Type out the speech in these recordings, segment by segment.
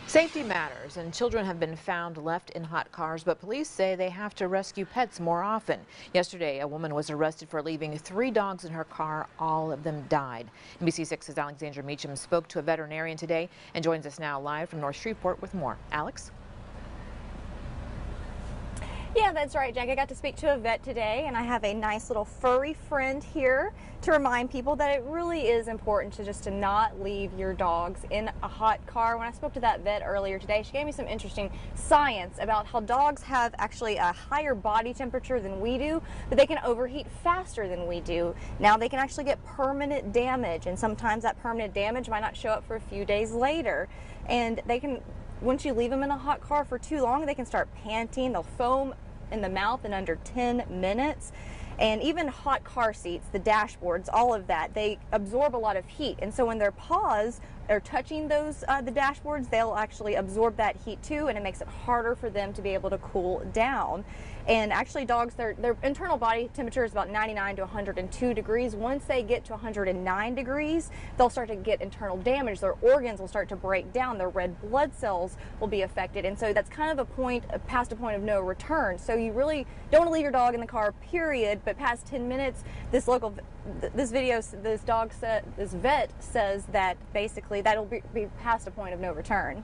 Safety matters, and children have been found left in hot cars, but police say they have to rescue pets more often. Yesterday, a woman was arrested for leaving 3 dogs in her car. All of them died. NBC6's Alexandra Meacham spoke to a veterinarian today and joins us now live from North Shreveport with more. Alex? Yeah, that's right, Jack. I got to speak to a vet today, and I have a nice little furry friend here to remind people that it really is important to not leave your dogs in a hot car. When I spoke to that vet earlier today, she gave me some interesting science about how dogs have actually a higher body temperature than we do, but they can overheat faster than we do. Now they can actually get permanent damage, and sometimes that permanent damage might not show up for a few days later. And they can, once you leave them in a hot car for too long, they can start panting. They'll foam in the mouth in under 10 minutes. And even hot car seats, the dashboards, all of that, they absorb a lot of heat. And so when their paws are touching those the dashboards, they'll actually absorb that heat too, and it makes it harder for them to be able to cool down. And actually dogs, their internal body temperature is about 99 to 102 degrees. Once they get to 109 degrees, they'll start to get internal damage. Their organs will start to break down. Their red blood cells will be affected. And so that's kind of past a point of no return. So you really don't want to leave your dog in the car, period. But past 10 minutes, this vet says that basically that'll be past a point of no return.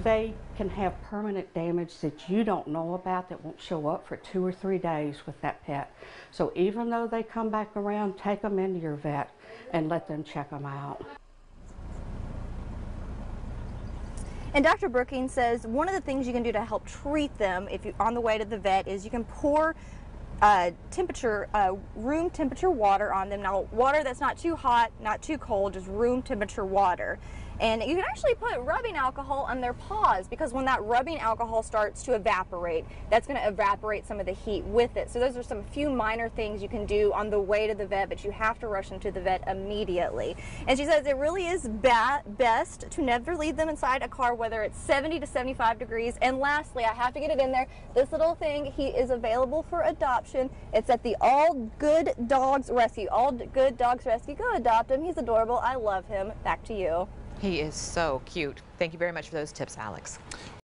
They can have permanent damage that you don't know about that won't show up for 2 or 3 days with that pet. So even though they come back around, take them into your vet and let them check them out. And Dr. Brookings says one of the things you can do to help treat them if you're on the way to the vet is you can pour room temperature water on them. Now, water that's not too hot, not too cold, just room temperature water. And you can actually put rubbing alcohol on their paws, because when that rubbing alcohol starts to evaporate, that's going to evaporate some of the heat with it. So those are some few minor things you can do on the way to the vet, but you have to rush them to the vet immediately. And she says it really is best to never leave them inside a car, whether it's 70 to 75 degrees. And lastly, I have to get it in there, this little thing, he is available for adoption. It's at the All Good Dogs Rescue. All Good Dogs Rescue. Go adopt him. He's adorable. I love him. Back to you. He is so cute. Thank you very much for those tips, Alex.